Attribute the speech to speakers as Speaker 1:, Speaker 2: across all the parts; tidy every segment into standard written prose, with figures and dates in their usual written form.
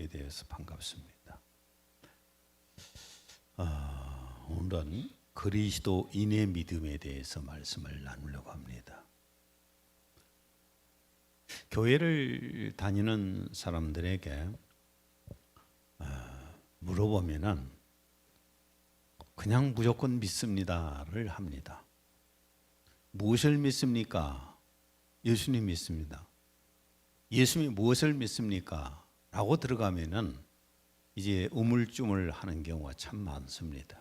Speaker 1: 뵙게 되어서 반갑습니다. 오늘은 그리스도인의 믿음에 대해서 말씀을 나누려고 합니다. 교회를 다니는 사람들에게 물어보면은 그냥 무조건 믿습니다를 합니다. 무엇을 믿습니까? 예수님 믿습니다. 예수님이 무엇을 믿습니까? 라고 들어가면은 이제 우물쭈물 하는 경우가 참 많습니다.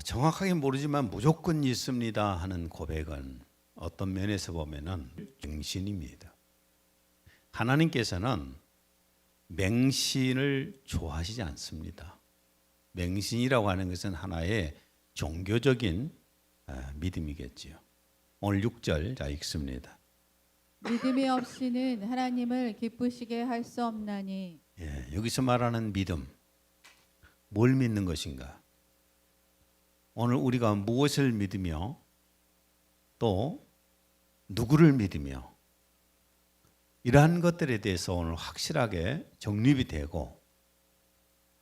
Speaker 1: 정확하게 모르지만 무조건 믿습니다 하는 고백은 어떤 면에서 보면은 맹신입니다. 하나님께서는 맹신을 좋아하시지 않습니다. 맹신이라고 하는 것은 하나의 종교적인 믿음이겠지요. 오늘 6절 자 읽습니다.
Speaker 2: 믿음이 없이는 하나님을 기쁘시게 할 수 없나니.
Speaker 1: 여기서 말하는 믿음, 뭘 믿는 것인가? 오늘 우리가 무엇을 믿으며 또 누구를 믿으며 이러한 것들에 대해서 오늘 확실하게 정립이 되고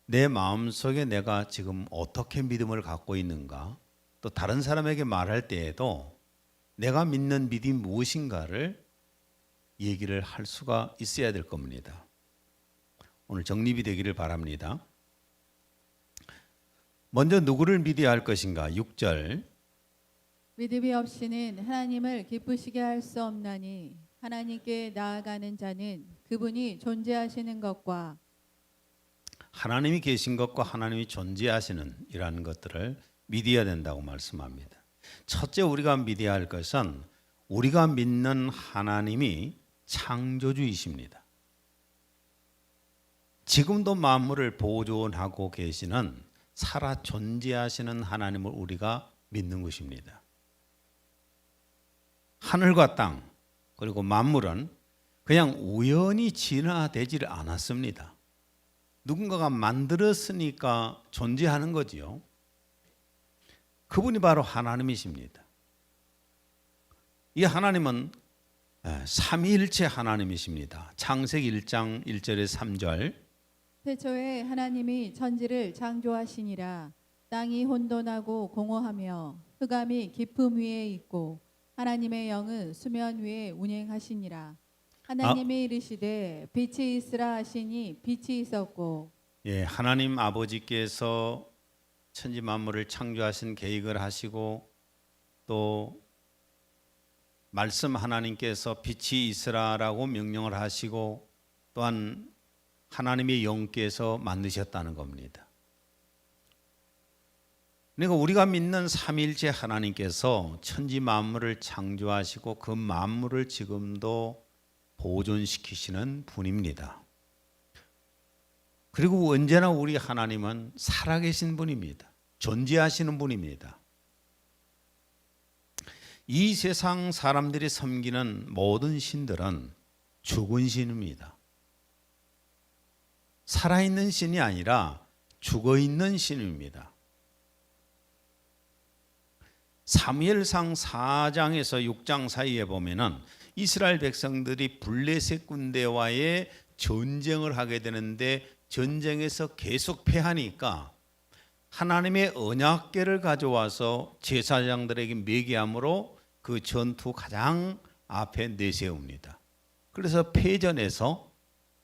Speaker 1: 내 마음속에 내가 지금 어떻게 믿음을 갖고 있는가, 또 다른 사람에게 말할 때에도 내가 믿는 믿음이 무엇인가를 얘기를 할 수가 있어야 될 겁니다. 오늘 정립이 되기를 바랍니다. 먼저 누구를 믿어야 할 것인가? 6절.
Speaker 2: 믿음이 없이는 하나님을 기쁘시게 할 수 없나니 하나님께 나아가는 자는 그분이 존재하시는 것과
Speaker 1: 하나님이 계신 것과 하나님이 존재하시는 이러한 것들을 믿어야 된다고 말씀합니다. 첫째 우리가 믿어야 할 것은 우리가 믿는 하나님이 창조주이십니다. 지금도 만물을 보존하고 계시는 살아 존재하시는 하나님을 우리가 믿는 것입니다. 하늘과 땅 그리고 만물은 그냥 우연히 진화되지를 않았습니다. 누군가가 만들었으니까 존재하는 거지요. 그분이 바로 하나님이십니다. 이 하나님은 삼위일체 하나님이십니다. 창세기 1장 1절에 3절.
Speaker 2: 태초에 하나님이 천지를 창조하시니라. 땅이 혼돈하고 공허하며 흑암이 깊음 위에 있고 하나님의 영은 수면 위에 운행하시니라. 하나님이 이르시되 빛이 있으라 하시니 빛이 있었고.
Speaker 1: 하나님 아버지께서 천지 만물을 창조하신 계획을 하시고 또 말씀 하나님께서 빛이 있으라라고 명령을 하시고 또한 하나님의 영께서 만드셨다는 겁니다. 그러니까 우리가 믿는 삼위일체 하나님께서 천지 만물을 창조하시고 그 만물을 지금도 보존시키시는 분입니다. 그리고 언제나 우리 하나님은 살아계신 분입니다. 존재하시는 분입니다. 이 세상 사람들이 섬기는 모든 신들은 죽은 신입니다. 살아있는 신이 아니라 죽어있는 신입니다. 사무엘상 4장에서 6장 사이에 보면은 이스라엘 백성들이 블레셋 군대와의 전쟁을 하게 되는데 전쟁에서 계속 패하니까 하나님의 언약궤를 가져와서 제사장들에게 매개함으로 그 전투 가장 앞에 내세웁니다. 그래서 패전에서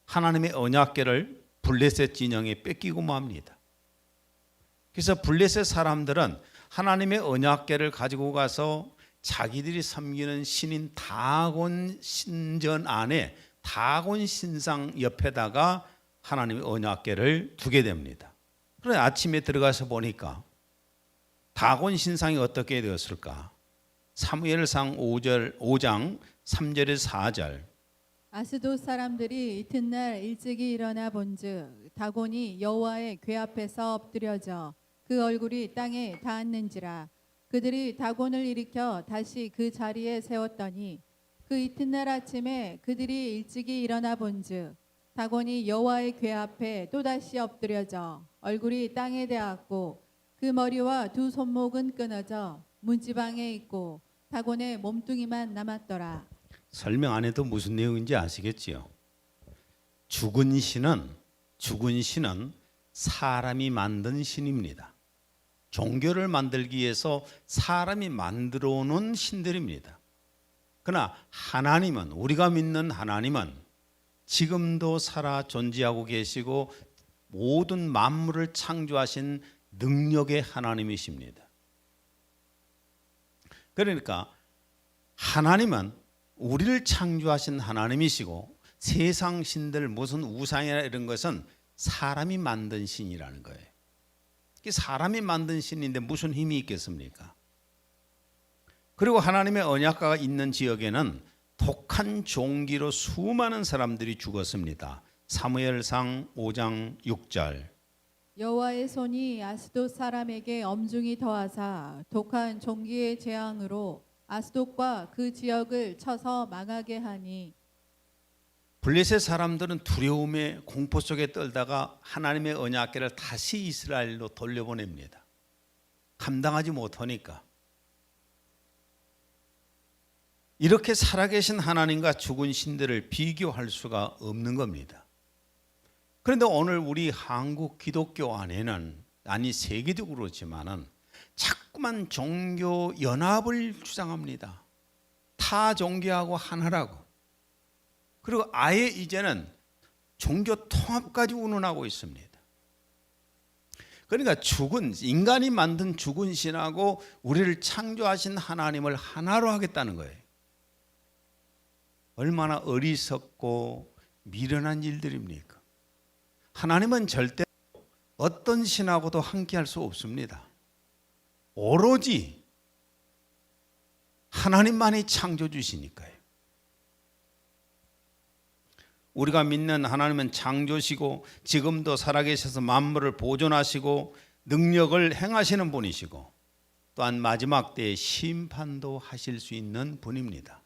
Speaker 1: 하나님의 언약궤를 블레셋 진영에 뺏기고 맙니다. 그래서 블레셋 사람들은 하나님의 언약궤를 가지고 가서 자기들이 섬기는 신인 다곤 신전 안에 다곤 신상 옆에다가 하나님의 언약궤를 두게 됩니다. 그런데 아침에 들어가서 보니까 다곤 신상이 어떻게 되었을까? 사무엘상 5장 3절에서 4절.
Speaker 2: 아스돗 사람들이 이튿날 일찍이 일어나 본즉 다곤이 여호와의 궤 앞에서 엎드려져 그 얼굴이 땅에 닿았는지라. 그들이 다곤을 일으켜 다시 그 자리에 세웠더니 그 이튿날 아침에 그들이 일찍이 일어나 본즉 다곤이 여호와의 궤 앞에 또다시 엎드려져 얼굴이 땅에 닿았고 그 머리와 두 손목은 끊어져 문지방에 있고 다곤의 몸뚱이만 남았더라.
Speaker 1: 설명 안 해도 무슨 내용인지 아시겠지요? 죽은 신은 사람이 만든 신입니다. 종교를 만들기 위해서 사람이 만들어 놓은 신들입니다. 그러나 하나님은, 우리가 믿는 하나님은 지금도 살아 존재하고 계시고 모든 만물을 창조하신 능력의 하나님이십니다. 그러니까 하나님은 우리를 창조하신 하나님이시고 세상 신들 무슨 우상이나 이런 것은 사람이 만든 신이라는 거예요. 사람이 만든 신인데 무슨 힘이 있겠습니까? 그리고 하나님의 언약궤가 있는 지역에는 독한 종기로 수많은 사람들이 죽었습니다. 사무엘상 5장 6절.
Speaker 2: 여호와의 손이 아스돗 사람에게 엄중히 더하사 독한 종기의 재앙으로 아스돗과 그 지역을 쳐서 망하게 하니.
Speaker 1: 블레셋 사람들은 두려움에 공포 속에 떨다가 하나님의 언약궤를 다시 이스라엘로 돌려보냅니다. 감당하지 못하니까. 이렇게 살아계신 하나님과 죽은 신들을 비교할 수가 없는 겁니다. 그런데 오늘 우리 한국 기독교 안에는, 아니 세계적으로 그렇지만은 자꾸만 종교 연합을 주장합니다. 타 종교하고 하나라고. 그리고 아예 이제는 종교 통합까지 운운하고 있습니다. 그러니까 인간이 만든 죽은 신하고 우리를 창조하신 하나님을 하나로 하겠다는 거예요. 얼마나 어리석고 미련한 일들입니까? 하나님은 절대 어떤 신하고도 함께할 수 없습니다. 오로지 하나님만이 창조주시니까요. 우리가 믿는 하나님은 창조시고 지금도 살아계셔서 만물을 보존하시고 능력을 행하시는 분이시고 또한 마지막 때에 심판도 하실 수 있는 분입니다.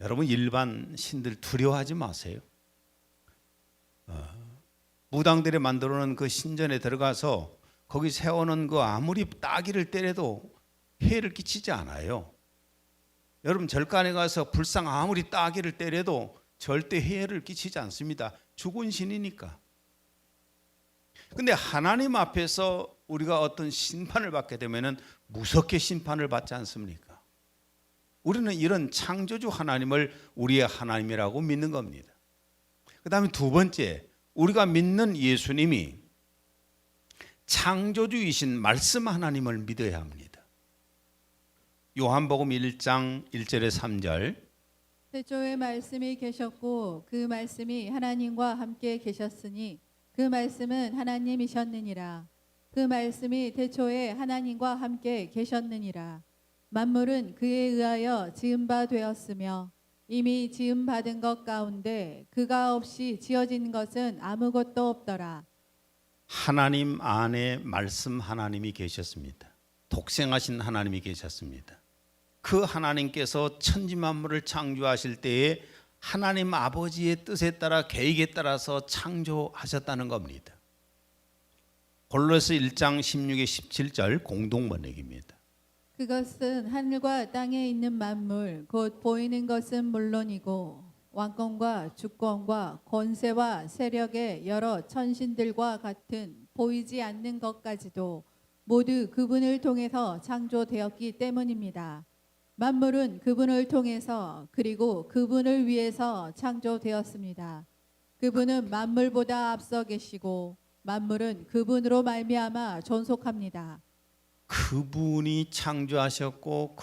Speaker 1: 여러분, 일반 신들 두려워하지 마세요. 무당들이 만들어 놓은 그 신전에 들어가서 거기 세워놓은 그 아무리 따귀를 때려도 해를 끼치지 않아요. 여러분, 절간에 가서 불상 아무리 따귀를 때려도 절대 해를 끼치지 않습니다. 죽은 신이니까. 근데 하나님 앞에서 우리가 어떤 심판을 받게 되면은 무섭게 심판을 받지 않습니까? 우리는 이런 창조주 하나님을 우리의 하나님이라고 믿는 겁니다. 그 다음에 두 번째, 우리가 믿는 예수님이 창조주이신 말씀 하나님을 믿어야 합니다. 요한복음 1장 1절에 3절.
Speaker 2: 태초에 말씀이 계셨고 그 말씀이 하나님과 함께 계셨으니 그 말씀은 하나님이셨느니라. 그 말씀이 태초에 하나님과 함께 계셨느니라. 만물은 그에 의하여 지은 바 되었으며 이미 지음 받은 것 가운데 그가 없이 지어진 것은 아무것도 없더라.
Speaker 1: 하나님 안에 말씀 하나님이 계셨습니다. 독생하신 하나님이 계셨습니다. 그 하나님께서 천지 만물을 창조하실 때에 하나님 아버지의 뜻에 따라 계획에 따라서 창조하셨다는 겁니다. 골로새 1장 16에 17절 공동 번역입니다.
Speaker 2: 그것은 하늘과 땅에 있는 만물 곧 보이는 것은 물론이고 왕권과 주권과 권세와 세력의 여러 천신들과 같은 보이지 않는 것까지도 모두 그분을 통해서 창조되었기 때문입니다. 만물은 그분을 통해서 그리고 그분을 위해서 창조되었습니다. 그분은 만물보다 앞서 계시고 만물은 그분으로 말미암아 존속합니다.
Speaker 1: 그분이 창조하셨고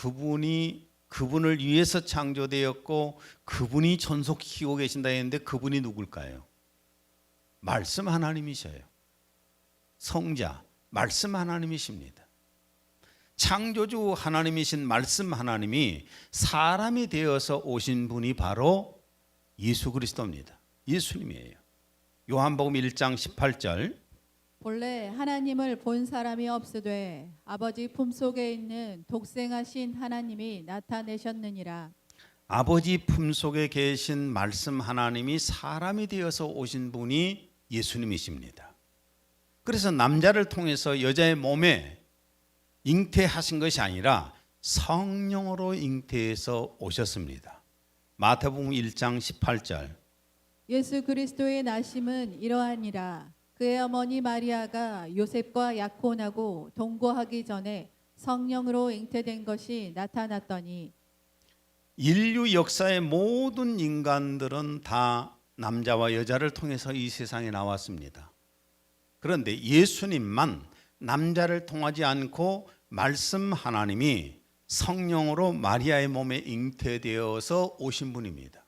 Speaker 1: 그분을 위해서 창조되었고 그분이 존속시키고 계신다 했는데 그분이 누굴까요? 말씀 하나님이셔요. 성자, 말씀 하나님이십니다. 창조주 하나님이신 말씀 하나님이 사람이 되어서 오신 분이 바로 예수 그리스도입니다. 예수님이에요. 요한복음 1장 18절.
Speaker 2: 본래 하나님을 본 사람이 없으되 아버지 품속에 있는 독생하신 하나님이 나타내셨느니라.
Speaker 1: 아버지 품속에 계신 말씀 하나님이 사람이 되어서 오신 분이 예수님이십니다. 그래서 남자를 통해서 여자의 몸에 잉태하신 것이 아니라 성령으로 잉태해서 오셨습니다. 마태복음 1장 18절.
Speaker 2: 예수 그리스도의 나심은 이러하니라. 그의 어머니 마리아가 요셉과 약혼하고 동거하기 전에 성령으로 잉태된 것이 나타났더니
Speaker 1: 인류 역사의 모든 인간들은 다 남자와 여자를 통해서 이 세상에 나왔습니다. 그런데 예수님만 남자를 통하지 않고 말씀 하나님이 성령으로 마리아의 몸에 잉태되어서 오신 분입니다.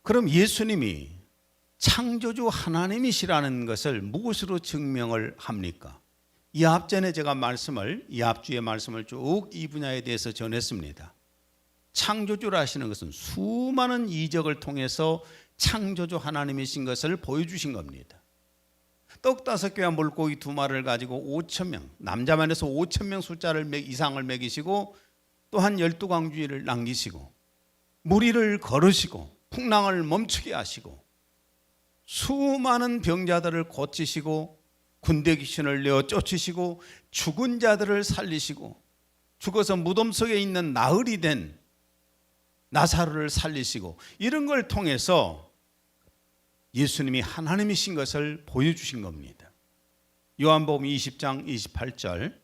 Speaker 1: 그럼 예수님이 창조주 하나님이시라는 것을 무엇으로 증명을 합니까? 이 앞전에 제가 이합주의 말씀을 쭉 이 분야에 대해서 전했습니다. 창조주라 하시는 것은 수많은 이적을 통해서 창조주 하나님이신 것을 보여주신 겁니다. 떡 5개와 물고기 2마리를 가지고 5,000명, 남자만 해서 5,000명 숫자를 이상을 먹이시고 또한 12광주의를 남기시고 무리를 걸으시고 풍랑을 멈추게 하시고 수많은 병자들을 고치시고 군대 귀신을 내어 쫓으시고 죽은 자들을 살리시고 죽어서 무덤 속에 있는 나흘이 된 나사로를 살리시고 이런 걸 통해서 예수님이 하나님이신 것을 보여주신 겁니다. 요한복음 20장 28절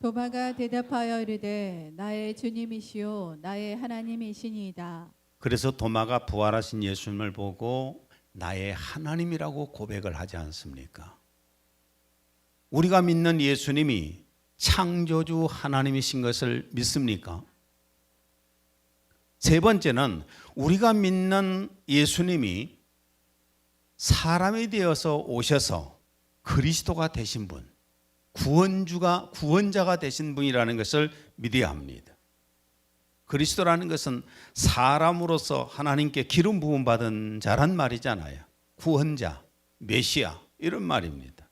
Speaker 2: 도마가 대답하여 이르되 나의 주님이시요 나의 하나님이시니이다.
Speaker 1: 그래서 도마가 부활하신 예수님을 보고 나의 하나님이라고 고백을 하지 않습니까? 우리가 믿는 예수님이 창조주 하나님이신 것을 믿습니까? 세 번째는 우리가 믿는 예수님이 사람이 되어서 오셔서 그리스도가 되신 분, 구원자가 되신 분이라는 것을 믿어야 합니다. 그리스도라는 것은 사람으로서 하나님께 기름 부음 받은 자란 말이잖아요. 구원자, 메시아 이런 말입니다.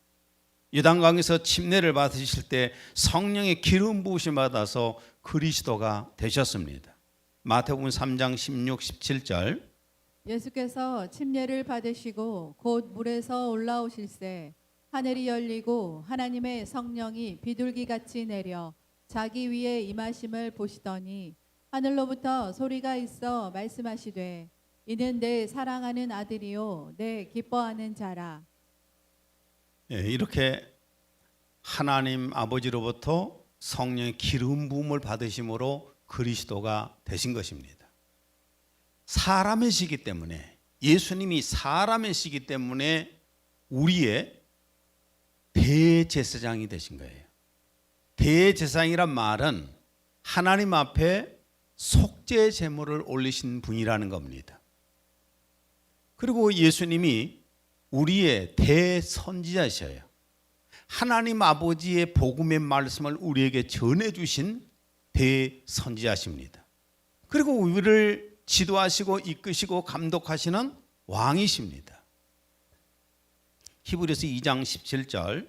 Speaker 1: 요단강에서 침례를 받으실 때 성령의 기름 부으심 받아서 그리스도가 되셨습니다. 마태복음 3장 16, 17절
Speaker 2: 예수께서 침례를 받으시고 곧 물에서 올라오실새 하늘이 열리고 하나님의 성령이 비둘기같이 내려 자기 위에 임하심을 보시더니 하늘로부터 소리가 있어 말씀하시되 이는 내 사랑하는 아들이요 내 기뻐하는 자라.
Speaker 1: 이렇게 하나님 아버지로부터 성령의 기름 부음을 받으심으로 그리스도가 되신 것입니다. 사람이시기 때문에 예수님이 사람이시기 때문에 우리의 대제사장이 되신 거예요. 대제사장이란 말은 하나님 앞에 속죄 제물을 올리신 분이라는 겁니다. 그리고 예수님이 우리의 대선지자셔요. 하나님 아버지의 복음의 말씀을 우리에게 전해주신 대선지자십니다. 그리고 우리를 지도하시고 이끄시고 감독하시는 왕이십니다. 히브리서 2장 17절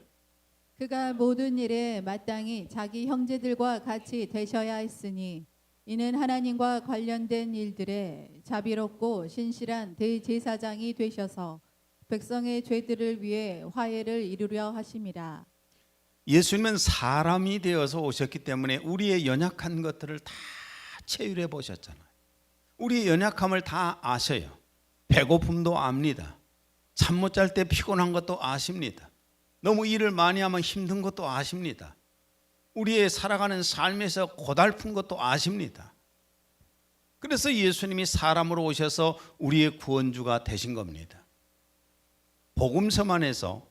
Speaker 2: 그가 모든 일에 마땅히 자기 형제들과 같이 되셔야 했으니 이는 하나님과 관련된 일들에 자비롭고 신실한 대제사장이 되셔서 백성의 죄들을 위해 화해를 이루려 하심이라.
Speaker 1: 예수님은 사람이 되어서 오셨기 때문에 우리의 연약한 것들을 다 체휼해 보셨잖아요. 우리의 연약함을 다 아셔요. 배고픔도 압니다. 잠 못 잘 때 피곤한 것도 아십니다. 너무 일을 많이 하면 힘든 것도 아십니다. 우리의 살아가는 삶에서 고달픈 것도 아십니다. 그래서 예수님이 사람으로 오셔서 우리의 구원주가 되신 겁니다. 복음서만에서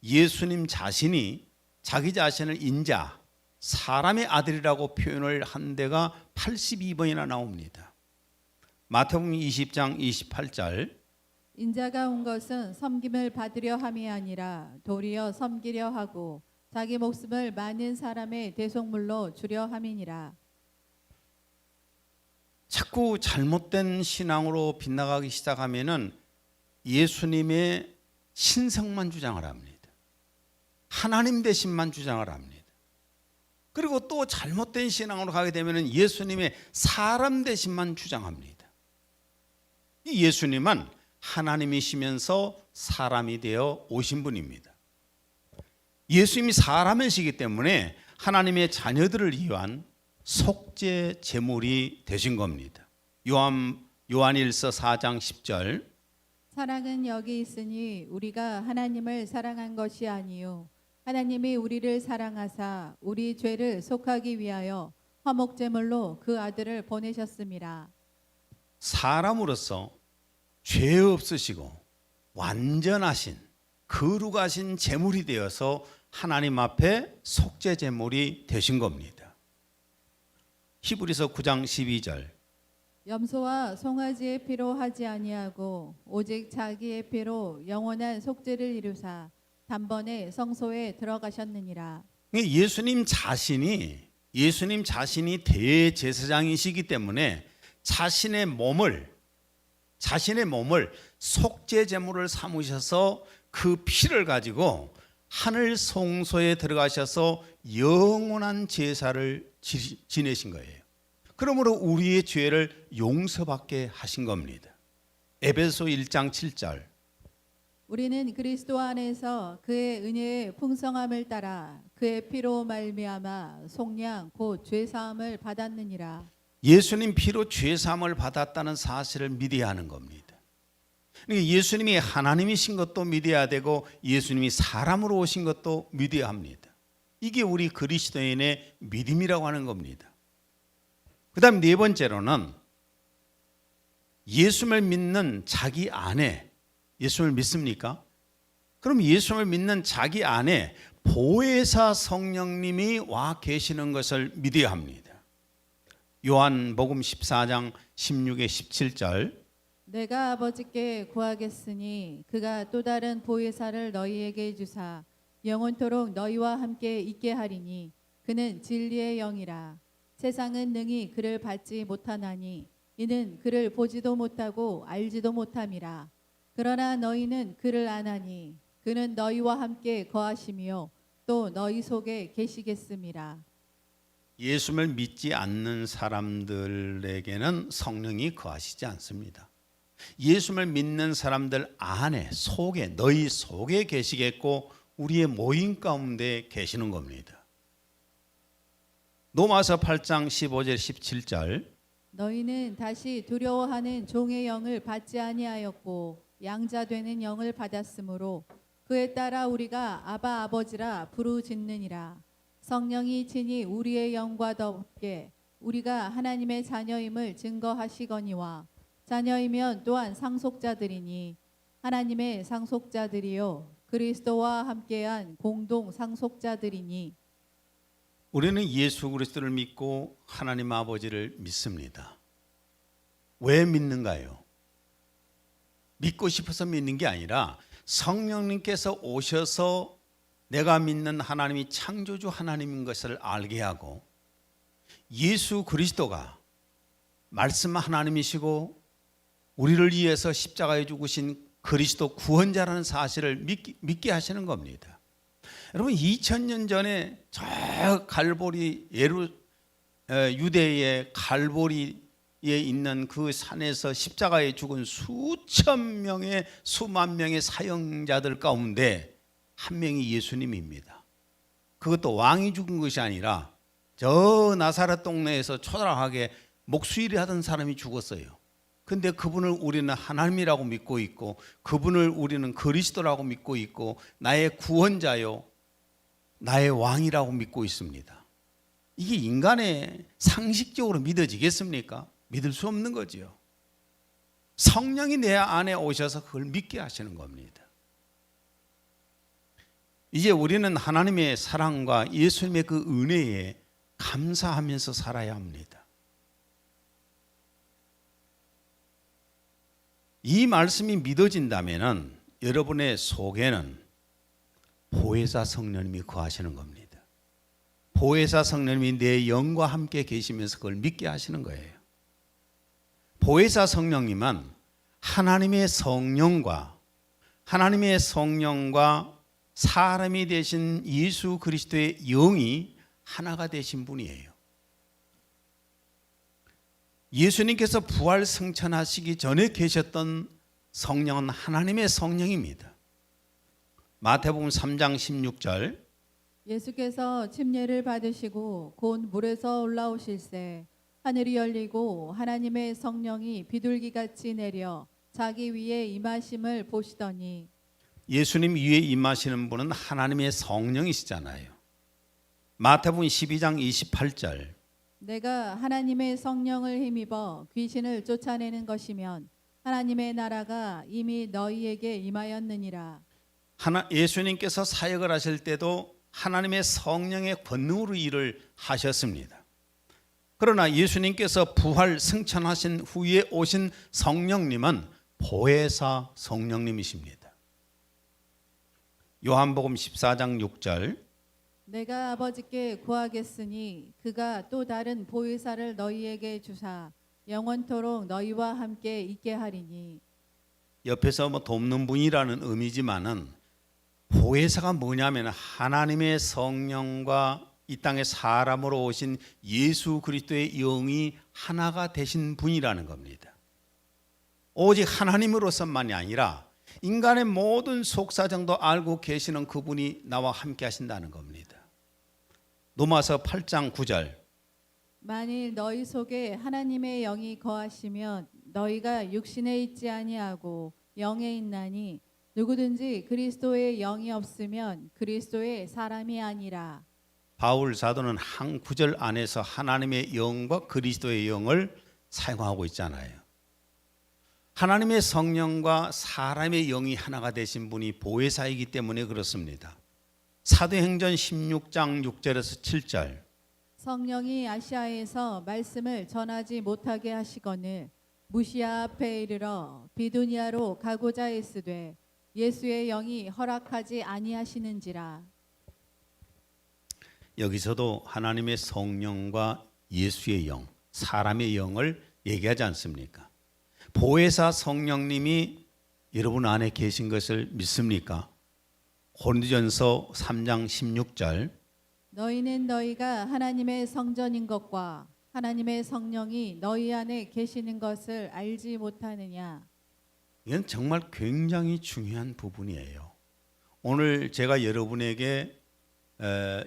Speaker 1: 예수님 자신이 자기 자신을 인자, 사람의 아들이라고 표현을 한 데가 82번이나 나옵니다. 마태복음 20장 28절
Speaker 2: 인자가 온 것은 섬김을 받으려 함이 아니라 도리어 섬기려 하고 자기 목숨을 많은 사람의 대속물로 주려 함이니라.
Speaker 1: 자꾸 잘못된 신앙으로 빗나가기 시작하면은 예수님의 신성만 주장을 합니다. 하나님 되심만 주장을 합니다. 그리고 또 잘못된 신앙으로 가게 되면은 예수님의 사람 되심만 주장합니다. 이 예수님은 하나님이시면서 사람이 되어 오신 분입니다. 예수님이 사람이시기 때문에 하나님의 자녀들을 위한 속죄 제물이 되신 겁니다. 요한 요한일서 4장 10절.
Speaker 2: 사랑은 여기 있으니 우리가 하나님을 사랑한 것이 아니요 하나님이 우리를 사랑하사 우리 죄를 속하기 위하여 화목제물로 그 아들을 보내셨음이라.
Speaker 1: 사람으로서 죄 없으시고 완전하신 거룩하신 제물이 되어서 하나님 앞에 속죄 제물이 되신 겁니다. 히브리서 9장 12절.
Speaker 2: 염소와 송아지의 피로 하지 아니하고 오직 자기의 피로 영원한 속죄를 이루사 단번에 성소에 들어가셨느니라.
Speaker 1: 예수님 자신이 대제사장이시기 때문에 자신의 몸을 속죄 제물을 삼으셔서 그 피를 가지고 하늘 성소에 들어가셔서 영원한 제사를 지내신 거예요. 그러므로 우리의 죄를 용서받게 하신 겁니다. 에베소 1장 7절.
Speaker 2: 우리는 그리스도 안에서 그의 은혜의 풍성함을 따라 그의 피로 말미암아 속량 곧 죄사함을 받았느니라.
Speaker 1: 예수님 피로 죄사함을 받았다는 사실을 믿어야 하는 겁니다. 그러니까 예수님이 하나님이신 것도 믿어야 되고 예수님이 사람으로 오신 것도 믿어야 합니다. 이게 우리 그리스도인의 믿음이라고 하는 겁니다. 그 다음 네 번째로는 예수를 믿는 자기 안에, 예수를 믿습니까? 그럼 예수를 믿는 자기 안에 보혜사 성령님이 와 계시는 것을 믿어야 합니다. 요한복음 14장 16에 17절.
Speaker 2: 내가 아버지께 구하겠으니 그가 또 다른 보혜사를 너희에게 주사 영원토록 너희와 함께 있게 하리니 그는 진리의 영이라. 세상은 능히 그를 받지 못하나니 이는 그를 보지도 못하고 알지도 못함이라. 그러나 너희는 그를 아나니 그는 너희와 함께 거하시며 또 너희 속에 계시겠음이라.
Speaker 1: 예수를 믿지 않는 사람들에게는 성령이 거하시지 않습니다. 예수를 믿는 사람들 안에, 속에, 너희 속에 계시겠고 우리의 모임 가운데 계시는 겁니다. 로마서 8장 15절 17절.
Speaker 2: 너희는 다시 두려워하는 종의 영을 받지 아니하였고 양자 되는 영을 받았으므로 그에 따라 우리가 아바 아버지라 부르짖느니라. 성령이 친히 우리의 영과 더불게 우리가 하나님의 자녀임을 증거하시거니와 자녀이면 또한 상속자들이니 하나님의 상속자들이요 그리스도와 함께한 공동 상속자들이니.
Speaker 1: 우리는 예수 그리스도를 믿고 하나님 아버지를 믿습니다. 왜 믿는가요? 믿고 싶어서 믿는 게 아니라 성령님께서 오셔서 내가 믿는 하나님이 창조주 하나님인 것을 알게 하고 예수 그리스도가 말씀 하나님이시고 우리를 위해서 십자가에 죽으신 그리스도 구원자라는 사실을 믿게 하시는 겁니다. 여러분 2000년 전에 저 갈보리 유대의 갈보리에 있는 그 산에서 십자가에 죽은 수천 명의 수만 명의 사형자들 가운데 한 명이 예수님입니다. 그것도 왕이 죽은 것이 아니라 저 나사렛 동네에서 초라하게 목수일을 하던 사람이 죽었어요. 근데 그분을 우리는 하나님이라고 믿고 있고 그분을 우리는 그리스도라고 믿고 있고 나의 구원자요 나의 왕이라고 믿고 있습니다. 이게 인간의 상식적으로 믿어지겠습니까? 믿을 수 없는 거죠. 성령이 내 안에 오셔서 그걸 믿게 하시는 겁니다. 이제 우리는 하나님의 사랑과 예수님의 그 은혜에 감사하면서 살아야 합니다. 이 말씀이 믿어진다면 여러분의 속에는 보혜사 성령님이 거하시는 겁니다. 보혜사 성령님이 내 영과 함께 계시면서 그걸 믿게 하시는 거예요. 보혜사 성령님은 하나님의 성령과 사람이 되신 예수 그리스도의 영이 하나가 되신 분이에요. 예수님께서 부활 승천하시기 전에 계셨던 성령은 하나님의 성령입니다. 마태복음 3장 16절.
Speaker 2: 예수께서 침례를 받으시고 곧 물에서 올라오실새 하늘이 열리고 하나님의 성령이 비둘기같이 내려 자기 위에 임하심을 보시더니
Speaker 1: 예수님 위에 임하시는 분은 하나님의 성령이시잖아요. 마태복음 12장 28절.
Speaker 2: 내가 하나님의 성령을 힘입어 귀신을 쫓아내는 것이면 하나님의 나라가 이미 너희에게 임하였느니라.
Speaker 1: 예수님께서 사역을 하실 때도 하나님의 성령의 권능으로 일을 하셨습니다. 그러나 예수님께서 부활 승천하신 후에 오신 성령님은 보혜사 성령님이십니다. 요한복음 14장 6절.
Speaker 2: 내가 아버지께 구하겠으니 그가 또 다른 보혜사를 너희에게 주사 영원토록 너희와 함께 있게 하리니.
Speaker 1: 옆에서 돕는 분이라는 의미지만은 보혜사가 뭐냐면 하나님의 성령과 이 땅에 사람으로 오신 예수 그리스도의 영이 하나가 되신 분이라는 겁니다. 오직 하나님으로서만이 아니라 인간의 모든 속사정도 알고 계시는 그분이 나와 함께 하신다는 겁니다. 로마서 8장 9절.
Speaker 2: 만일 너희 속에 하나님의 영이 거하시면 너희가 육신에 있지 아니하고 영에 있나니 누구든지 그리스도의 영이 없으면 그리스도의 사람이 아니라.
Speaker 1: 바울 사도는 한 구절 안에서 하나님의 영과 그리스도의 영을 사용하고 있잖아요. 하나님의 성령과 사람의 영이 하나가 되신 분이 보혜사이기 때문에 그렇습니다. 사도행전 16장 6절에서 7절.
Speaker 2: 성령이 아시아에서 말씀을 전하지 못하게 하시거늘 무시아 앞에 이르러 비두니아로 가고자 했으되 예수의 영이 허락하지 아니하시는지라.
Speaker 1: 여기서도 하나님의 성령과 예수의 영, 사람의 영을 얘기하지 않습니까? 보혜사 성령님이 여러분 안에 계신 것을 믿습니까? 고린도전서 3장 16절.
Speaker 2: 너희는 너희가 하나님의 성전인 것과 하나님의 성령이 너희 안에 계시는 것을 알지 못하느냐.
Speaker 1: 이건 정말 굉장히 중요한 부분이에요. 오늘 제가 여러분에게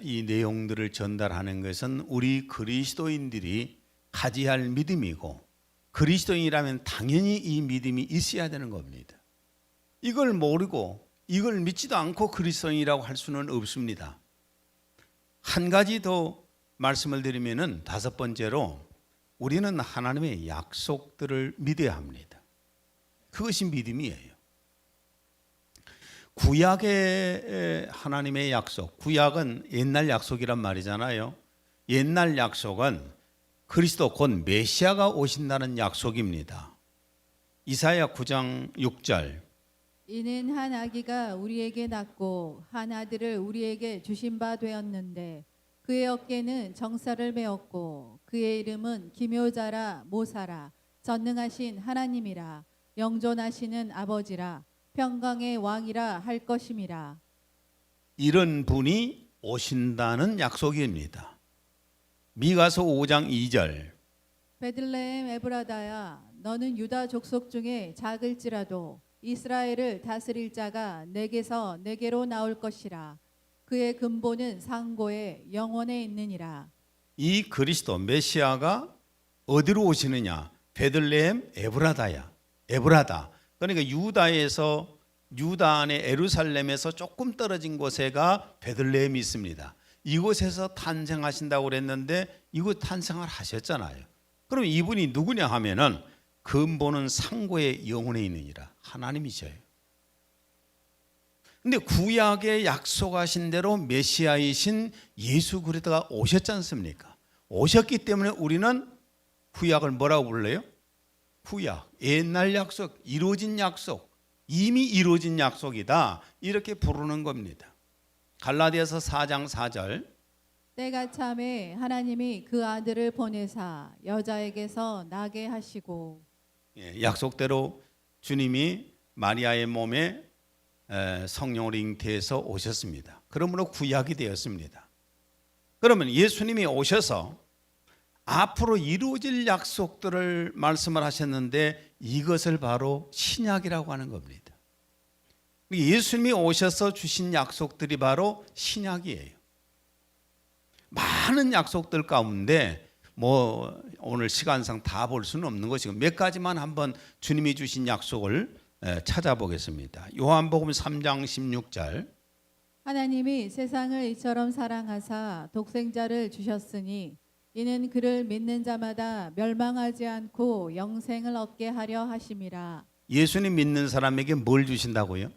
Speaker 1: 이 내용들을 전달하는 것은 우리 그리스도인들이 가져야 할 믿음이고 그리스도인이라면 당연히 이 믿음이 있어야 되는 겁니다. 이걸 모르고 이걸 믿지도 않고 그리스도인이라고 할 수는 없습니다. 한 가지 더 말씀을 드리면은 다섯 번째로 우리는 하나님의 약속들을 믿어야 합니다. 그것이 믿음이에요. 구약의 하나님의 약속, 구약은 옛날 약속이란 말이잖아요. 옛날 약속은 그리스도 곧 메시아가 오신다는 약속입니다. 이사야 9장 6절.
Speaker 2: 이는 한 아기가 우리에게 낳고 한 아들을 우리에게 주신 바 되었는데 그의 어깨는 정사를 메었고 그의 이름은 기묘자라 모사라 전능하신 하나님이라 영존하시는 아버지라 평강의 왕이라 할 것임이라.
Speaker 1: 이런 분이 오신다는 약속입니다. 미가서 5장 2절.
Speaker 2: 베들레헴 에브라다야 너는 유다 족속 중에 작을지라도 이스라엘을 다스릴 자가 내게서 내게로 나올 것이라. 그의 근본은 상고에 영원에 있느니라.
Speaker 1: 이 그리스도 메시아가 어디로 오시느냐? 베들레헴 에브라다야. 에브라다. 그러니까 유다 안에 에루살렘에서 조금 떨어진 곳에가 베들레헴이 있습니다. 이곳에서 탄생하신다고 그랬는데 이곳 탄생을 하셨잖아요. 그럼 이분이 누구냐 하면은 근본은 상고의 영혼에 있느니라. 하나님이셔요. 근데 구약에 약속하신 대로 메시아이신 예수 그리스도가 오셨지 않습니까? 오셨기 때문에 우리는 구약을 뭐라고 불러요? 구약, 옛날 약속, 이루어진 약속, 이미 이루어진 약속이다. 이렇게 부르는 겁니다. 갈라디아서 4장 4절.
Speaker 2: 때가 참에 하나님이 그 아들을 보내사 여자에게서 나게 하시고.
Speaker 1: 약속대로 주님이 마리아의 몸에 성령으로 잉태해서 오셨습니다. 그러므로 구약이 되었습니다. 그러면 예수님이 오셔서 앞으로 이루어질 약속들을 말씀을 하셨는데 이것을 바로 신약이라고 하는 겁니다. 예수님이 오셔서 주신 약속들이 바로 신약이에요. 많은 약속들 가운데 오늘 시간상 다 볼 수는 없는 것이고 몇 가지만 한번 주님이 주신 약속을 찾아보겠습니다. 요한복음 3장 16절.
Speaker 2: 하나님이 세상을 이처럼 사랑하사 독생자를 주셨으니 이는 그를 믿는 자마다 멸망하지 않고 영생을 얻게 하려 하심이라.
Speaker 1: 예수님 믿는 사람에게 뭘 주신다고요?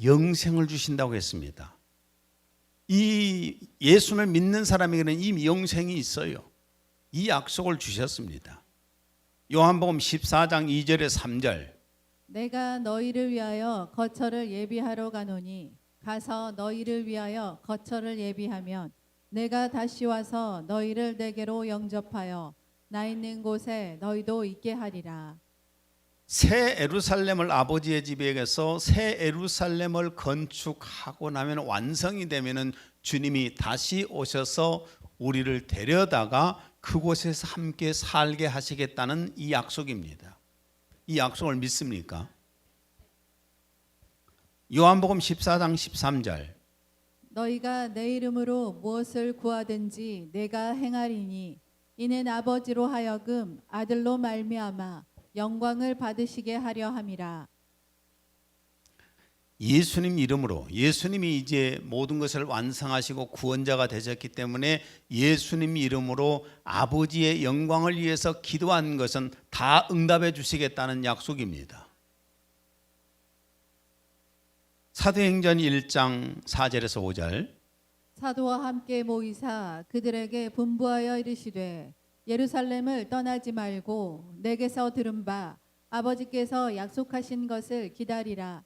Speaker 1: 영생을 주신다고 했습니다. 이 예수를 믿는 사람에게는 이미 영생이 있어요. 이 약속을 주셨습니다. 요한복음 14장 2절에 3절.
Speaker 2: 내가 너희를 위하여 거처를 예비하러 가노니 가서 너희를 위하여 거처를 예비하면 내가 다시 와서 너희를 내게로 영접하여 나 있는 곳에 너희도 있게 하리라.
Speaker 1: 새 예루살렘을 아버지의 집에서 새 예루살렘을 건축하고 나면 완성이 되면은 주님이 다시 오셔서 우리를 데려다가 그곳에서 함께 살게 하시겠다는 이 약속입니다. 이 약속을 믿습니까? 요한복음 14장 13절.
Speaker 2: 너희가 내 이름으로 무엇을 구하든지 내가 행하리니 이는 아버지로 하여금 아들로 말미암아 영광을 받으시게 하려 함이라.
Speaker 1: 예수님 이름으로, 예수님이 이제 모든 것을 완성하시고 구원자가 되셨기 때문에 예수님 이름으로 아버지의 영광을 위해서 기도한 것은 다 응답해 주시겠다는 약속입니다. 사도행전 1장 4절에서 5절.
Speaker 2: 사도와 함께 모이사 그들에게 분부하여 이르시되 예루살렘을 떠나지 말고 내게서 들은 바 아버지께서 약속하신 것을 기다리라.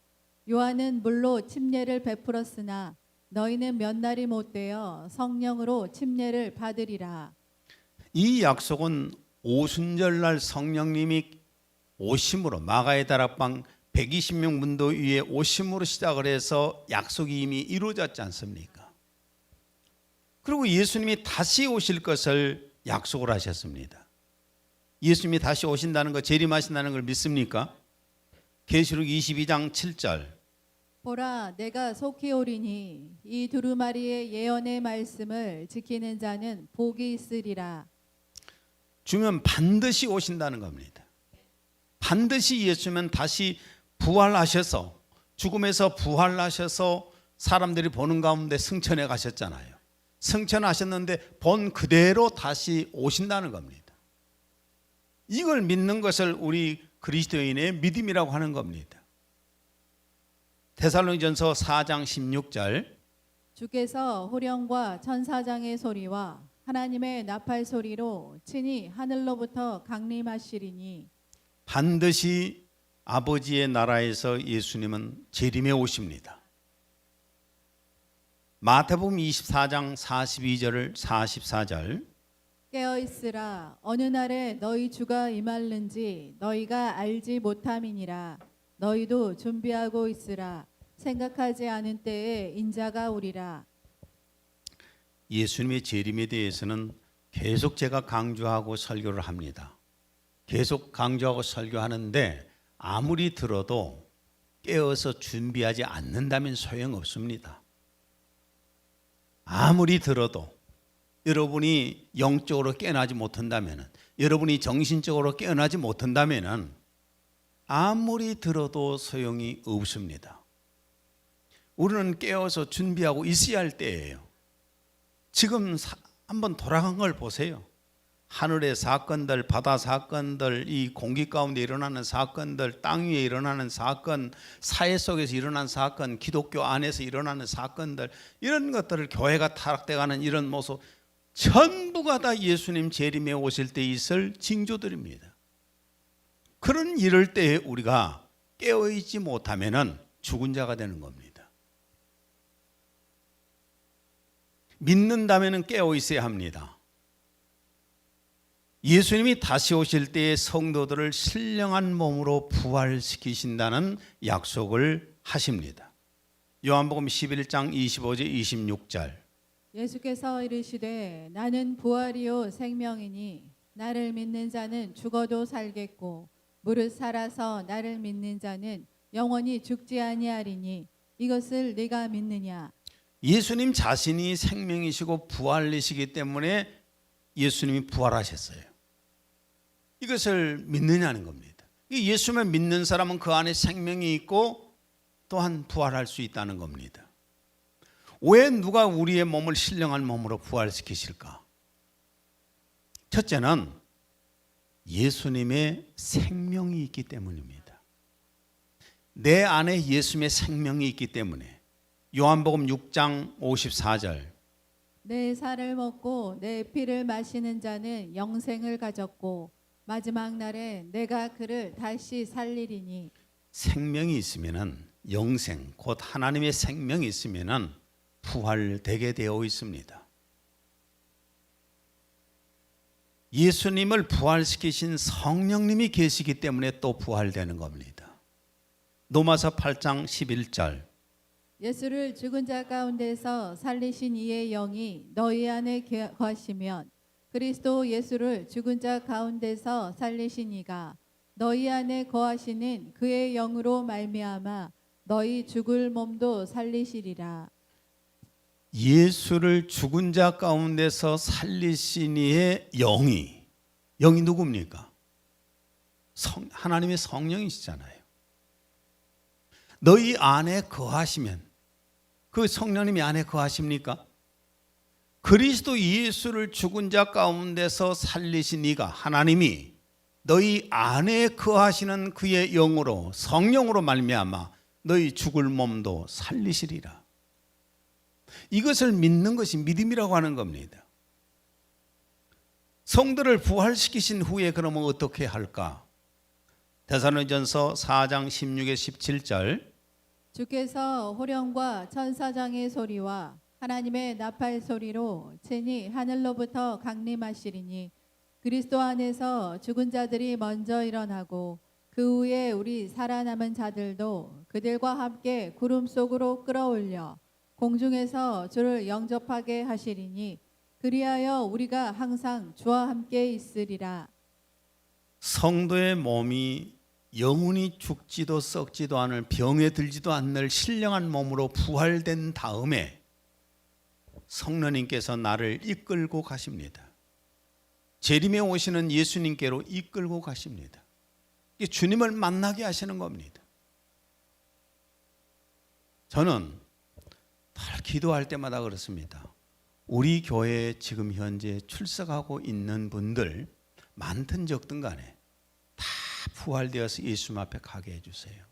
Speaker 2: 요한은 물로 침례를 베풀었으나 너희는 몇 날이 못되어 성령으로 침례를 받으리라.
Speaker 1: 이 약속은 오순절날 성령님이 오심으로 마가의 다락방 120명 문도 위에 오심으로 시작을 해서 약속이 이미 이루어졌지 않습니까? 그리고 예수님이 다시 오실 것을 약속을 하셨습니다. 예수님이 다시 오신다는 거, 재림하신다는 걸 믿습니까? 계시록 22장 7절.
Speaker 2: 보라 내가 속히 오리니 이 두루마리의 예언의 말씀을 지키는 자는 복이 있으리라.
Speaker 1: 주면 반드시 오신다는 겁니다. 반드시 예수님은 다시 부활하셔서 죽음에서 부활하셔서 사람들이 보는 가운데 승천해 가셨잖아요. 승천하셨는데 본 그대로 다시 오신다는 겁니다. 이걸 믿는 것을 우리 그리스도인의 믿음이라고 하는 겁니다. 데살로니전서 4장 16절.
Speaker 2: 주께서 호령과 천사장의 소리와 하나님의 나팔 소리로 친히 하늘로부터 강림하시리니
Speaker 1: 반드시 아버지의 나라에서 예수님은 재림해 오십니다. 마태복음 24장 42절을 44절.
Speaker 2: 깨어 있으라 어느 날에 너희 주가 임할는지 너희가 알지 못함이니라. 너희도 준비하고 있으라. 생각하지 않은 때에 인자가 오리라.
Speaker 1: 예수님의 재림에 대해서는 계속 제가 강조하고 설교를 합니다. 계속 강조하고 설교하는데 아무리 들어도 깨어서 준비하지 않는다면 소용없습니다. 아무리 들어도 여러분이 영적으로 깨어나지 못한다면, 여러분이 정신적으로 깨어나지 못한다면 아무리 들어도 소용이 없습니다. 우리는 깨어서 준비하고 있어야 할 때예요. 지금 한번 돌아간 걸 보세요. 하늘의 사건들, 바다 사건들, 이 공기 가운데 일어나는 사건들, 땅 위에 일어나는 사건, 사회 속에서 일어나는 사건, 기독교 안에서 일어나는 사건들, 이런 것들을 교회가 타락돼가는 이런 모습 전부가 다 예수님 재림에 오실 때 있을 징조들입니다. 그런 이럴 때 우리가 깨어있지 못하면 죽은 자가 되는 겁니다. 믿는다면 깨어 있어야 합니다. 예수님이 다시 오실 때에 성도들을 신령한 몸으로 부활시키신다는 약속을 하십니다. 요한복음 11장 25절 26절.
Speaker 2: 예수께서 이르시되 나는 부활이요 생명이니 나를 믿는 자는 죽어도 살겠고 무릇 살아서 나를 믿는 자는 영원히 죽지 아니하리니 이것을 네가 믿느냐.
Speaker 1: 예수님 자신이 생명이시고 부활이시기 때문에 예수님이 부활하셨어요. 이것을 믿느냐는 겁니다. 이 예수만 믿는 사람은 그 안에 생명이 있고 또한 부활할 수 있다는 겁니다. 왜 누가 우리의 몸을 신령한 몸으로 부활시키실까? 첫째는 예수님의 생명이 있기 때문입니다. 내 안에 예수님의 생명이 있기 때문에 요한복음 6장 54절
Speaker 2: 내 살을 먹고 내 피를 마시는 자는 영생을 가졌고 마지막 날에 내가 그를 다시 살리리니.
Speaker 1: 생명이 있으면은 영생 곧 하나님의 생명이 있으면은 부활되게 되어 있습니다. 예수님을 부활시키신 성령님이 계시기 때문에 또 부활되는 겁니다. 로마서 8장 11절
Speaker 2: 예수를 죽은 자 가운데서 살리신 이의 영이 너희 안에 거하시면 그리스도 예수를 죽은 자 가운데서 살리신 이가 너희 안에 거하시는 그의 영으로 말미암아 너희 죽을 몸도 살리시리라.
Speaker 1: 예수를 죽은 자 가운데서 살리신 이의 영이 누굽니까? 하나님의 성령이시잖아요. 너희 안에 거하시면 그 성령님이 안에 거하십니까? 그리스도 예수를 죽은 자 가운데서 살리신 이가 하나님이 너희 안에 거하시는 그의 영으로 성령으로 말미암아 너희 죽을 몸도 살리시리라. 이것을 믿는 것이 믿음이라고 하는 겁니다. 성도를 부활시키신 후에 그러면 어떻게 할까? 데살로니가전서 4장 16에 17절
Speaker 2: 주께서 호령과 천사장의 소리와 하나님의 나팔 소리로 친히 하늘로부터 강림하시리니 그리스도 안에서 죽은 자들이 먼저 일어나고 그 후에 우리 살아남은 자들도 그들과 함께 구름 속으로 끌어올려 공중에서 주를 영접하게 하시리니 그리하여 우리가 항상 주와 함께 있으리라.
Speaker 1: 성도의 몸이 영원히 죽지도 썩지도 않을 병에 들지도 않을 신령한 몸으로 부활된 다음에 성령님께서 나를 이끌고 가십니다. 재림에 오시는 예수님께로 이끌고 가십니다. 이게 주님을 만나게 하시는 겁니다. 저는 늘 기도할 때마다 그렇습니다. 우리 교회에 지금 현재 출석하고 있는 분들 많든 적든 간에 다 부활되어서 예수님 앞에 가게 해주세요.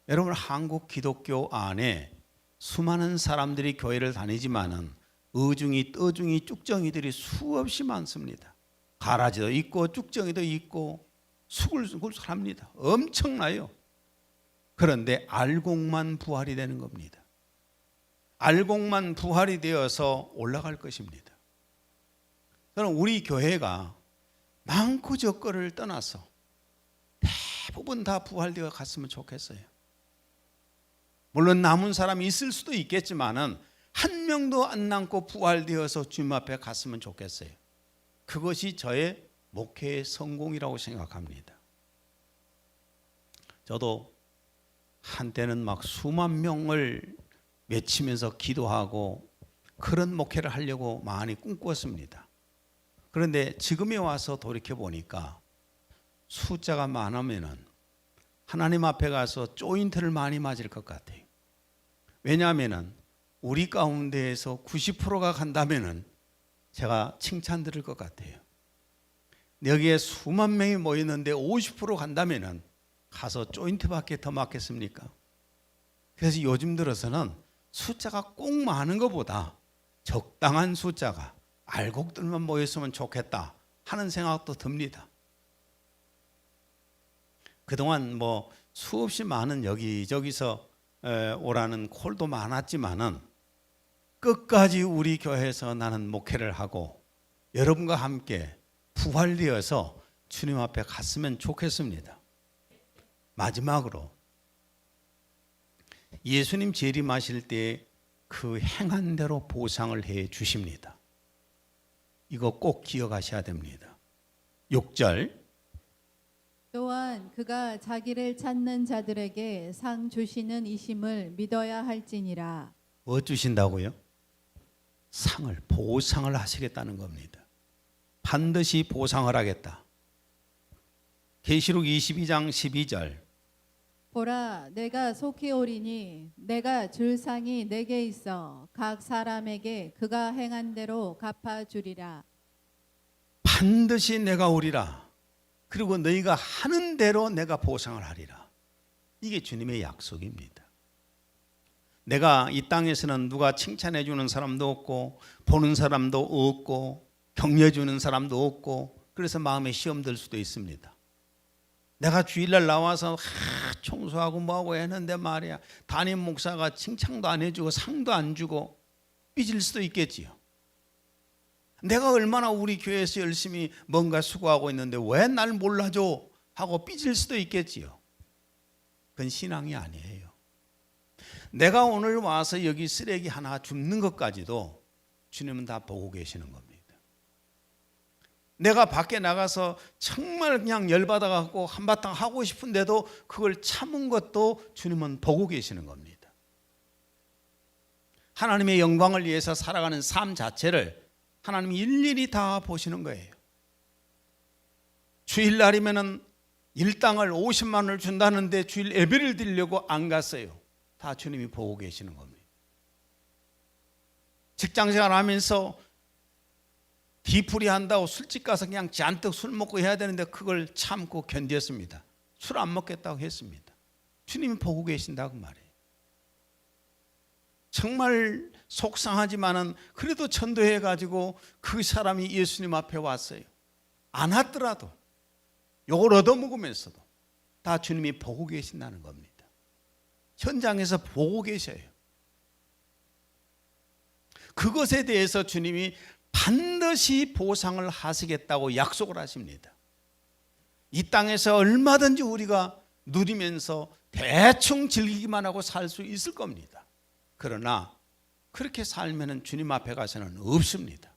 Speaker 1: 여러분, 한국 기독교 안에 수많은 사람들이 교회를 다니지만은 의중이 떠중이 쭉정이들이 수없이 많습니다. 가라지도 있고 쭉정이도 있고 수굴수굴 합니다. 엄청나요. 그런데 알곡만 부활이 되는 겁니다. 알곡만 부활이 되어서 올라갈 것입니다. 저는 우리 교회가 많고 적고를 떠나서 대부분 다 부활되어 갔으면 좋겠어요. 물론 남은 사람이 있을 수도 있겠지만은 한 명도 안 남고 부활되어서 주님 앞에 갔으면 좋겠어요. 그것이 저의 목회의 성공이라고 생각합니다. 저도 한때는 막 수만 명을 외치면서 기도하고 그런 목회를 하려고 많이 꿈꿨습니다. 그런데 지금에 와서 돌이켜 보니까 숫자가 많으면은 하나님 앞에 가서 조인트를 많이 맞을 것 같아요. 왜냐하면은 우리 가운데에서 90%가 간다면은 제가 칭찬 들을 것 같아요. 여기에 수만 명이 모였는데 50% 간다면은 가서 조인트밖에 더 맞겠습니까? 그래서 요즘 들어서는 숫자가 꼭 많은 것보다 적당한 숫자가 알곡들만 모였으면 좋겠다 하는 생각도 듭니다. 그동안 뭐 수없이 많은 여기저기서 오라는 콜도 많았지만은 끝까지 우리 교회에서 나는 목회를 하고 여러분과 함께 부활되어서 주님 앞에 갔으면 좋겠습니다. 마지막으로 예수님 재림하실 때 그 행한 대로 보상을 해 주십니다. 이거 꼭 기억하셔야 됩니다. 6절
Speaker 2: 또한 그가 자기를 찾는 자들에게 상 주시는 이심을 믿어야 할지니라.
Speaker 1: 뭐 주신다고요? 상을, 보상을 하시겠다는 겁니다. 반드시 보상을 하겠다. 계시록 22장 12절.
Speaker 2: 보라, 내가 속히 오리니 내가 줄 상이 내게 있어 각 사람에게 그가 행한 대로 갚아주리라.
Speaker 1: 반드시 내가 오리라. 그리고 너희가 하는 대로 내가 보상을 하리라. 이게 주님의 약속입니다. 내가 이 땅에서는 누가 칭찬해 주는 사람도 없고 보는 사람도 없고 격려해 주는 사람도 없고 그래서 마음에 시험 들 수도 있습니다. 내가 주일날 나와서 청소하고 뭐하고 했는데 말이야, 담임 목사가 칭찬도 안 해주고 상도 안 주고 삐질 수도 있겠지요. 내가 얼마나 우리 교회에서 열심히 뭔가 수고하고 있는데 왜 날 몰라줘 하고 삐질 수도 있겠지요. 그건 신앙이 아니에요. 내가 오늘 와서 여기 쓰레기 하나 줍는 것까지도 주님은 다 보고 계시는 겁니다. 내가 밖에 나가서 정말 그냥 열받아갖고 한바탕 하고 싶은데도 그걸 참은 것도 주님은 보고 계시는 겁니다. 하나님의 영광을 위해서 살아가는 삶 자체를 하나님이 일일이 다 보시는 거예요. 주일날이면은 일당을 50만 원을 준다는데 주일 예배를 드리려고 안 갔어요. 다 주님이 보고 계시는 겁니다. 직장생활 하면서 뒤풀이 한다고 술집 가서 그냥 잔뜩 술 먹고 해야 되는데 그걸 참고 견뎠습니다. 술 안 먹겠다고 했습니다. 주님이 보고 계신다고 말해요. 정말 속상하지만은 그래도 전도해가지고 그 사람이 예수님 앞에 왔어요. 안 왔더라도 욕을 얻어먹으면서도 다 주님이 보고 계신다는 겁니다. 현장에서 보고 계셔요. 그것에 대해서 주님이 반드시 보상을 하시겠다고 약속을 하십니다. 이 땅에서 얼마든지 우리가 누리면서 대충 즐기기만 하고 살 수 있을 겁니다. 그러나 그렇게 살면은 주님 앞에 가서는 없습니다.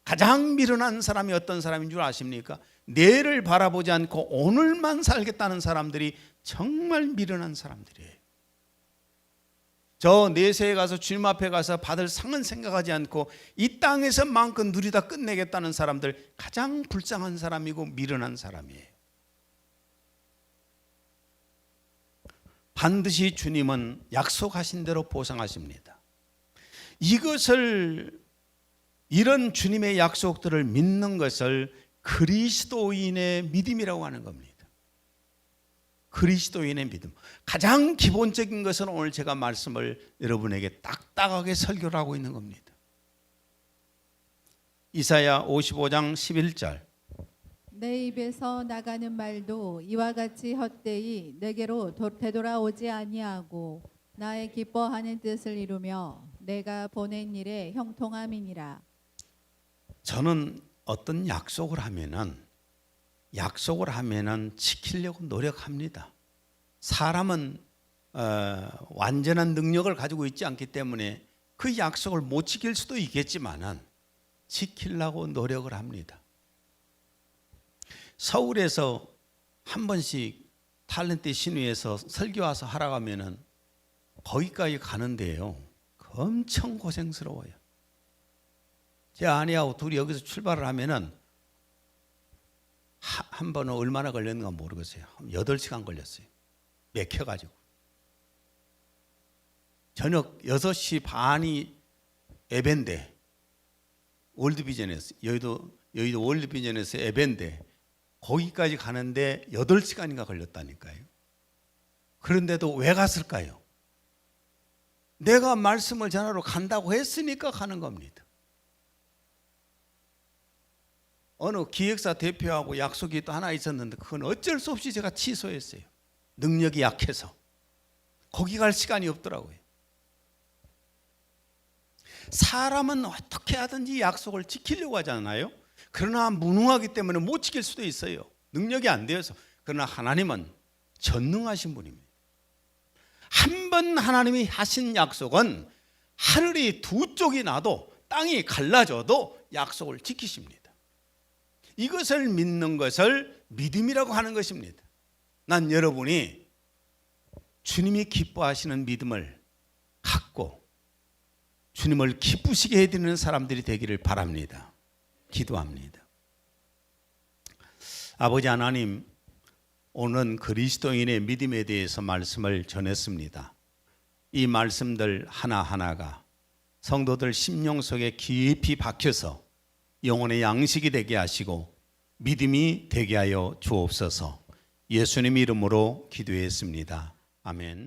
Speaker 1: 가장 미련한 사람이 어떤 사람인 줄 아십니까? 내일을 바라보지 않고 오늘만 살겠다는 사람들이 정말 미련한 사람들이에요. 저 내세에 가서 주님 앞에 가서 받을 상은 생각하지 않고 이 땅에서 마음껏 누리다 끝내겠다는 사람들, 가장 불쌍한 사람이고 미련한 사람이에요. 반드시 주님은 약속하신 대로 보상하십니다. 이런 주님의 약속들을 믿는 것을 그리스도인의 믿음이라고 하는 겁니다. 그리스도인의 믿음. 가장 기본적인 것은 오늘 제가 말씀을 여러분에게 딱딱하게 설교를 하고 있는 겁니다. 이사야 55장 11절.
Speaker 2: 내 입에서 나가는 말도 이와 같이 헛되이 내게로 되돌아오지 아니하고 나의 기뻐하는 뜻을 이루며 내가 보낸 일에 형통함이니라.
Speaker 1: 저는 어떤 약속을 하면은 지키려고 노력합니다. 사람은 완전한 능력을 가지고 있지 않기 때문에 그 약속을 못 지킬 수도 있겠지만은 지키려고 노력을 합니다. 서울에서 한 번씩 탤런트 신위에서 설교 와서 하러 가면은 거기까지 가는데요, 엄청 고생스러워요. 제 아내하고 둘이 여기서 출발을 하면은 한 번은 얼마나 걸렸는가 모르겠어요. 8시간 걸렸어요. 맥혀가지고. 저녁 6시 반이 예배인데, 월드비전에서, 여의도 월드비전에서 예배인데 거기까지 가는데 8시간인가 걸렸다니까요. 그런데도 왜 갔을까요? 내가 말씀을 전하러 간다고 했으니까 가는 겁니다. 어느 기획사 대표하고 약속이 또 하나 있었는데 그건 어쩔 수 없이 제가 취소했어요. 능력이 약해서. 거기 갈 시간이 없더라고요. 사람은 어떻게 하든지 약속을 지키려고 하잖아요. 그러나 무능하기 때문에 못 지킬 수도 있어요. 능력이 안 되어서. 그러나 하나님은 전능하신 분입니다. 한 번 하나님이 하신 약속은 하늘이 두 쪽이 나도 땅이 갈라져도 약속을 지키십니다. 이것을 믿는 것을 믿음이라고 하는 것입니다. 난 여러분이 주님이 기뻐하시는 믿음을 갖고 주님을 기쁘시게 해드리는 사람들이 되기를 바랍니다. 기도합니다. 아버지 하나님, 오늘 그리스도인의 믿음에 대해서 말씀을 전했습니다. 이 말씀들 하나하나가 성도들 심령 속에 깊이 박혀서 영혼의 양식이 되게 하시고 믿음이 되게 하여 주옵소서. 예수님 이름으로 기도했습니다. 아멘.